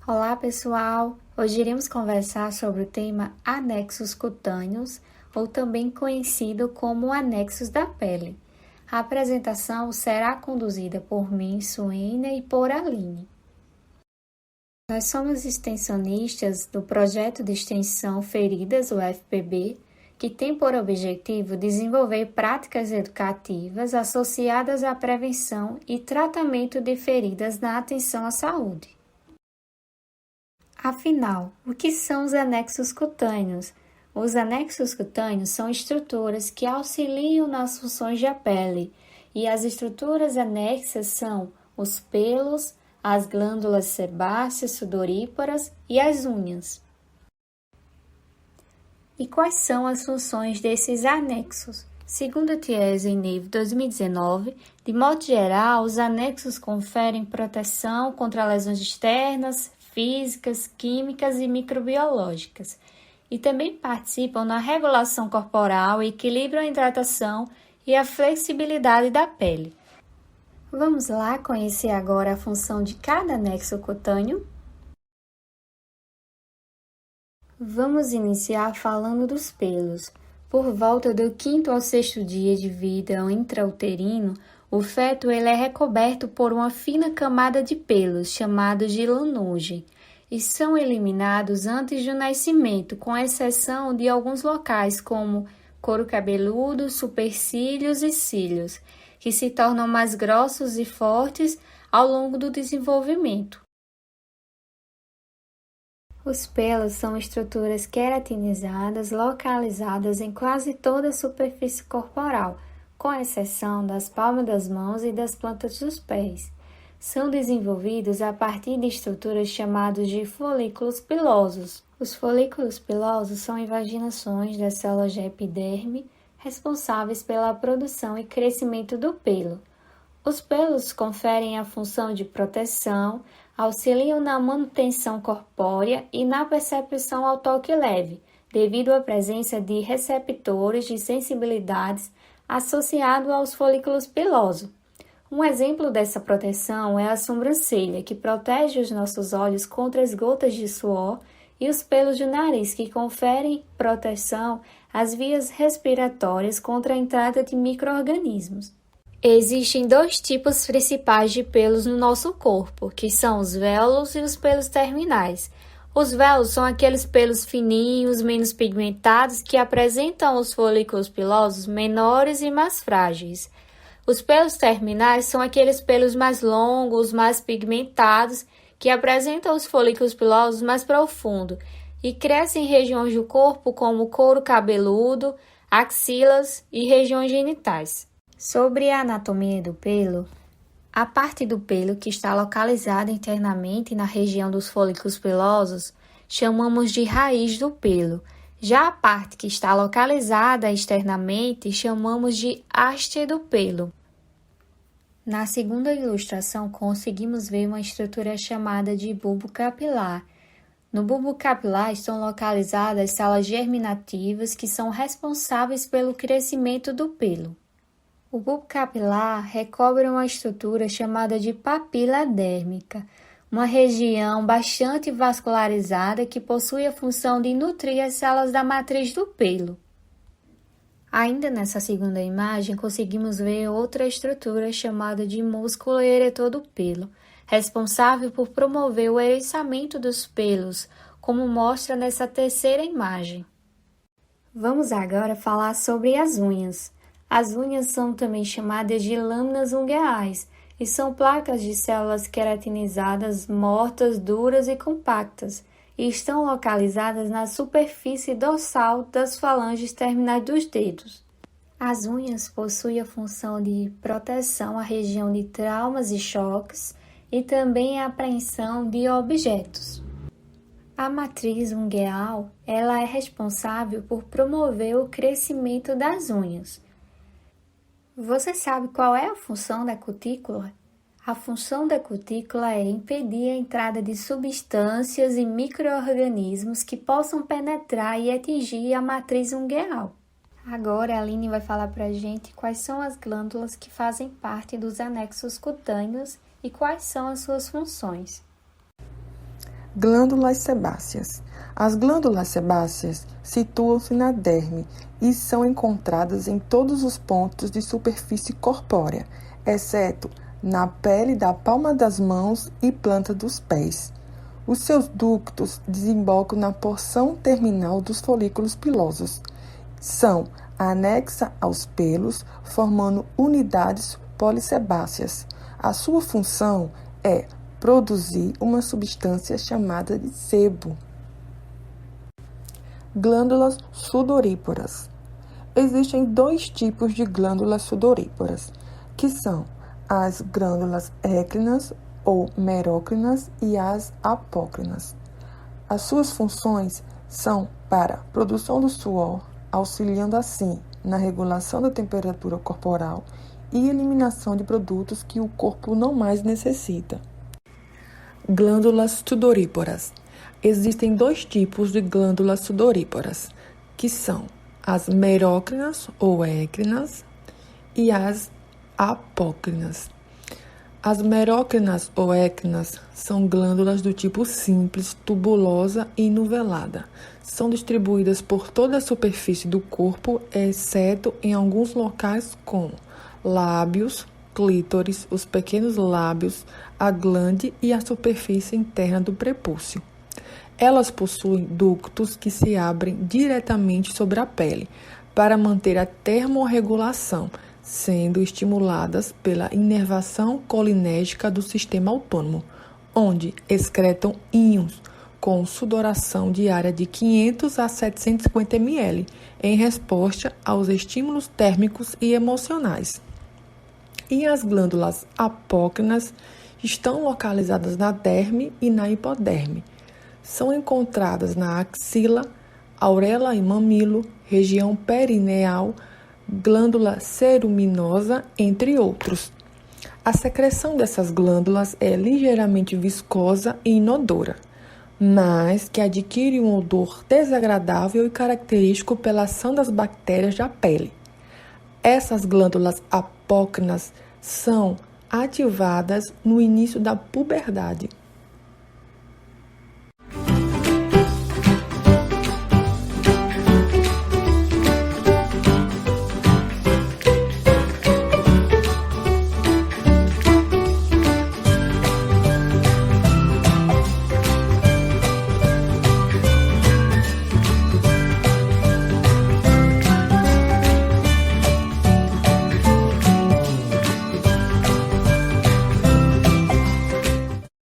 Olá pessoal, hoje iremos conversar sobre o tema anexos cutâneos, ou também conhecido como anexos da pele. A apresentação será conduzida por mim, Suênia, e por Aline. Nós somos extensionistas do projeto de extensão Feridas, o FPB, que tem por objetivo desenvolver práticas educativas associadas à prevenção e tratamento de feridas na atenção à saúde. Afinal, o que são os anexos cutâneos? Os anexos cutâneos são estruturas que auxiliam nas funções da pele, e as estruturas anexas são os pelos, as glândulas sebáceas sudoríparas e as unhas. E quais são as funções desses anexos? Segundo Thiessen e Neve, 2019, de modo geral, os anexos conferem proteção contra lesões externas, físicas, químicas e microbiológicas, e também participam na regulação corporal, equilíbrio a hidratação e a flexibilidade da pele. Vamos lá conhecer agora a função de cada anexo cutâneo? Vamos iniciar falando dos pelos. Por volta do 5º ao 6º dia de vida intrauterino, o feto é recoberto por uma fina camada de pelos, chamados de lanugem, e são eliminados antes do nascimento, com exceção de alguns locais como couro cabeludo, supercílios e cílios, que se tornam mais grossos e fortes ao longo do desenvolvimento. Os pelos são estruturas queratinizadas localizadas em quase toda a superfície corporal, com exceção das palmas das mãos e das plantas dos pés. São desenvolvidos a partir de estruturas chamadas de folículos pilosos. Os folículos pilosos são invaginações das células de epiderme responsáveis pela produção e crescimento do pelo. Os pelos conferem a função de proteção, auxiliam na manutenção corpórea e na percepção ao toque leve, devido à presença de receptores de sensibilidades associados aos folículos pilosos. Um exemplo dessa proteção é a sobrancelha, que protege os nossos olhos contra as gotas de suor, e os pelos do nariz, que conferem proteção às vias respiratórias contra a entrada de micro-organismos. Existem dois tipos principais de pelos no nosso corpo, que são os véolos e os pelos terminais. Os véolos são aqueles pelos fininhos, menos pigmentados, que apresentam os folículos pilosos menores e mais frágeis. Os pelos terminais são aqueles pelos mais longos, mais pigmentados, que apresentam os folículos pilosos mais profundos e crescem em regiões do corpo como couro cabeludo, axilas e regiões genitais. Sobre a anatomia do pelo, a parte do pelo que está localizada internamente na região dos folículos pilosos chamamos de raiz do pelo. Já a parte que está localizada externamente chamamos de haste do pelo. Na segunda ilustração conseguimos ver uma estrutura chamada de bulbo capilar. No bulbo capilar estão localizadas células germinativas que são responsáveis pelo crescimento do pelo. O bulbo capilar recobre uma estrutura chamada de papila dérmica, uma região bastante vascularizada que possui a função de nutrir as células da matriz do pelo. Ainda nessa segunda imagem, conseguimos ver outra estrutura chamada de músculo eretor do pelo, responsável por promover o eriçamento dos pelos, como mostra nessa terceira imagem. Vamos agora falar sobre as unhas. As unhas são também chamadas de lâminas ungueais e são placas de células queratinizadas mortas, duras e compactas, e estão localizadas na superfície dorsal das falanges terminais dos dedos. As unhas possuem a função de proteção à região de traumas e choques e também a apreensão de objetos. A matriz ungueal, ela é responsável por promover o crescimento das unhas. Você sabe qual é a função da cutícula? A função da cutícula é impedir a entrada de substâncias e micro-organismos que possam penetrar e atingir a matriz ungueal. Agora a Aline vai falar para a gente quais são as glândulas que fazem parte dos anexos cutâneos e quais são as suas funções. Glândulas sebáceas. As glândulas sebáceas situam-se na derme e são encontradas em todos os pontos de superfície corpórea, exceto na pele da palma das mãos e planta dos pés. Os seus ductos desembocam na porção terminal dos folículos pilosos. São anexas aos pelos, formando unidades polissebáceas. A sua função é produzir uma substância chamada de sebo. Glândulas sudoríparas. Existem dois tipos de glândulas sudoríparas, que são as glândulas écrinas ou merócrinas e as apócrinas. As suas funções são para produção do suor, auxiliando assim na regulação da temperatura corporal e eliminação de produtos que o corpo não mais necessita. Glândulas sudoríparas. Existem dois tipos de glândulas sudoríparas, que são as merócrinas ou écrinas e as apócrinas. As merócrinas ou écrinas são glândulas do tipo simples, tubulosa e nuvelada. São distribuídas por toda a superfície do corpo, exceto em alguns locais como lábios, clítoris, os pequenos lábios, a glande e a superfície interna do prepúcio. Elas possuem ductos que se abrem diretamente sobre a pele para manter a termorregulação, sendo estimuladas pela inervação colinérgica do sistema autônomo, onde excretam íons com sudoração diária de 500 a 750 ml, em resposta aos estímulos térmicos e emocionais. E as glândulas apócrinas estão localizadas na derme e na hipoderme. São encontradas na axila, auréola e mamilo, região perineal, glândula ceruminosa, entre outros. A secreção dessas glândulas é ligeiramente viscosa e inodora, mas que adquire um odor desagradável e característico pela ação das bactérias da pele. Essas glândulas apócrinas são ativadas no início da puberdade.